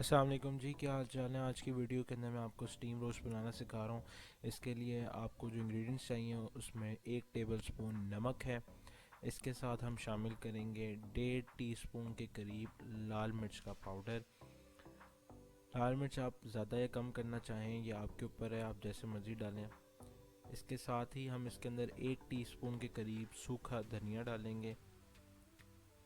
अस्सलाम वालेकुम जी, क्या हाल चाल है। आज की वीडियो के अंदर मैं आपको स्टीम रोस्ट बनाना सिखा रहा हूँ। इसके लिए आपको जो इंग्रेडिएंट्स चाहिए उसमें 1 टेबलस्पून नमक है। इसके साथ हम शामिल करेंगे 1.5 टीस्पून के करीब लाल मिर्च का पाउडर। लाल मिर्च आप ज़्यादा या कम करना चाहें ये आपके ऊपर है, आप जैसे मर्ज़ी डालें। इसके साथ ही हम इसके अंदर 1 टीस्पून के करीब सूखा धनिया डालेंगे।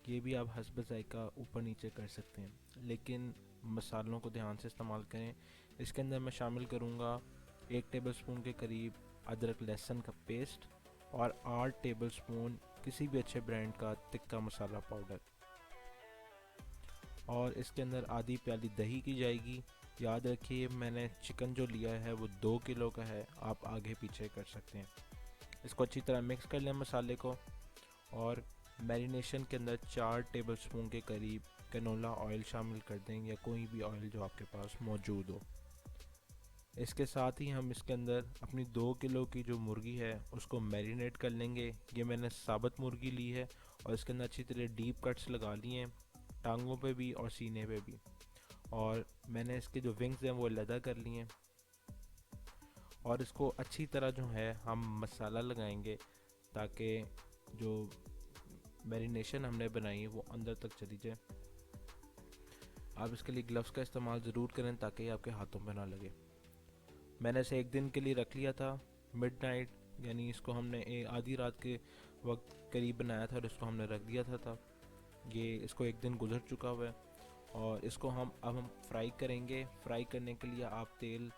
ये भी आप हस्ब ज़ायका ऊपर नीचे कर सकते हैं, लेकिन मसालों को ध्यान से इस्तेमाल करें। इसके अंदर मैं शामिल करूँगा 1 टेबलस्पून के करीब अदरक लहसुन का पेस्ट और 8 टेबलस्पून किसी भी अच्छे ब्रांड का तिक्का मसाला पाउडर। और इसके अंदर आधी प्याली दही की जाएगी। याद रखिए मैंने चिकन जो लिया है वो 2 किलो का है, आप आगे पीछे कर सकते हैं। इसको अच्छी तरह मिक्स कर लें मसाले को। और मैरिनेशन के अंदर 4 टेबलस्पून के करीब कैनोला ऑयल शामिल कर दें या कोई भी ऑयल जो आपके पास मौजूद हो। इसके साथ ही हम इसके अंदर अपनी 2 किलो की जो मुर्गी है उसको मैरिनेट कर लेंगे। ये मैंने साबुत मुर्गी ली है और इसके अंदर अच्छी तरह डीप कट्स लगा लिए हैं, टांगों पे भी और सीने पे भी। और मैंने इसके जो विंग्स हैं वो लदा कर लिए हैं। और इसको अच्छी तरह जो है हम मसाला लगाएंगे ताकि जो मैरिनेशन हमने बनाई है वो अंदर तक चली जाए। आप इसके लिए ग्लव्स का इस्तेमाल ज़रूर करें ताकि आपके हाथों में ना लगे। मैंने इसे एक दिन के लिए रख लिया था, मिडनाइट, यानी इसको हमने आधी रात के वक्त करीब बनाया था और इसको हमने रख दिया था। ये इसको एक दिन गुजर चुका हुआ है और इसको हम फ्राई करेंगे। फ्राई करने के लिए आप तेल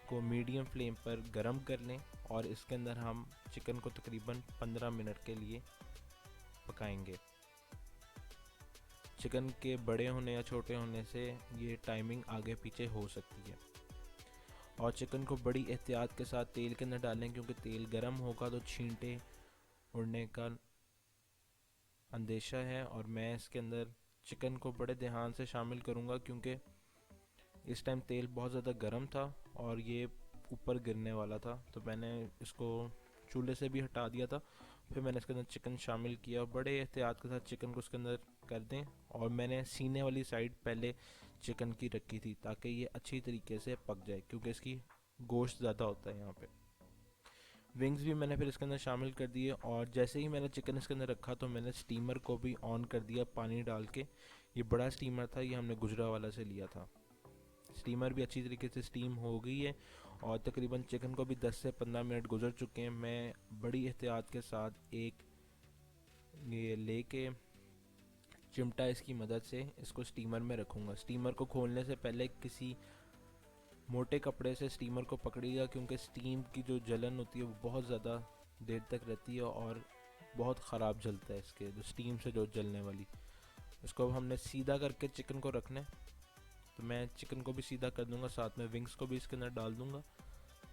को मीडियम फ्लेम पर गरम कर लें और इसके अंदर हम चिकन को तकरीबन 15 मिनट के लिए पकाएंगे। चिकन के बड़े होने या छोटे होने से ये टाइमिंग आगे पीछे हो सकती है। और चिकन को बड़ी एहतियात के साथ तेल के अंदर डालें, क्योंकि तेल गर्म होगा तो छींटे उड़ने का अंदेशा है। और मैं इसके अंदर चिकन को बड़े ध्यान से शामिल करूँगा क्योंकि इस टाइम तेल बहुत ज़्यादा गर्म था और ये ऊपर गिरने वाला था, तो मैंने इसको चूल्हे से भी हटा दिया था। फिर मैंने इसके अंदर चिकन शामिल किया और बड़े एहतियात के साथ चिकन को इसके अंदर कर दें। और मैंने सीने वाली साइड पहले चिकन की रखी थी ताकि ये अच्छी तरीके से पक जाए, क्योंकि इसकी गोश्त ज़्यादा होता है यहाँ पे। विंग्स भी मैंने फिर इसके अंदर शामिल कर दिए और जैसे ही मैंने चिकन इसके अंदर रखा तो मैंने स्टीमर को भी ऑन कर दिया पानी डाल के। ये बड़ा स्टीमर था, ये हमने गुजरावाला से लिया था। स्टीमर भी अच्छी तरीके से स्टीम हो गई है और तकरीबन चिकन को भी 10 से 15 मिनट गुजर चुके हैं। मैं बड़ी एहतियात के साथ एक ये लेके चिमटा इसकी मदद से इसको स्टीमर में रखूँगा। स्टीमर को खोलने से पहले किसी मोटे कपड़े से स्टीमर को पकड़िएगा, क्योंकि स्टीम की जो जलन होती है वो बहुत ज़्यादा देर तक रहती है और बहुत ख़राब जलता है इसके जो स्टीम से जो जलने वाली। इसको अब हमने सीधा करके चिकन को रखना है, तो मैं चिकन को भी सीधा कर दूंगा, साथ में विंग्स को भी इसके अंदर डाल दूंगा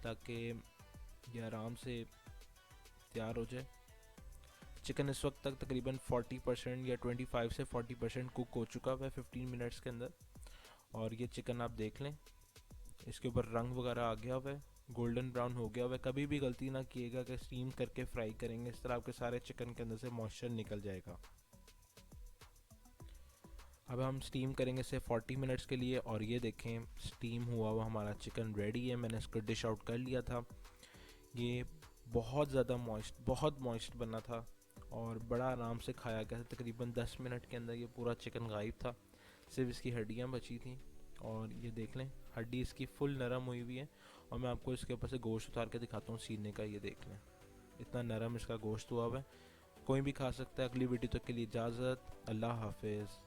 ताकि ये आराम से तैयार हो जाए। चिकन इस वक्त तक तकरीबन 40% या 25 से 40% कुक हो चुका हुआ है 15 मिनट्स के अंदर। और ये चिकन आप देख लें, इसके ऊपर रंग वगैरह आ गया हुआ है, गोल्डन ब्राउन हो गया हुआ है। कभी भी गलती ना किएगा कि स्टीम करके फ्राई करेंगे, इस तरह आपके सारे चिकन के अंदर से मॉइस्चर निकल जाएगा। अब हम स्टीम करेंगे इसे 40 मिनट्स के लिए और ये देखें स्टीम हुआ हुआ हमारा चिकन रेडी है। मैंने इसको डिश आउट कर लिया था। ये बहुत ज़्यादा बहुत मॉइस्ट बना था और बड़ा आराम से खाया गया था। तकरीबन 10 मिनट के अंदर ये पूरा चिकन गायब था, सिर्फ इसकी हड्डियाँ बची थी। और ये देख लें हड्डी इसकी फुल नरम हुई हुई है। और मैं आपको इसके ऊपर से गोश्त उतार के दिखाता हूँ सीने का, ये देख लें इतना नरम इसका गोश्त हुआ हुआ है। कोई भी खा सकता है। अगली वीडियो तक के लिए इजाज़त, अल्लाह हाफिज़।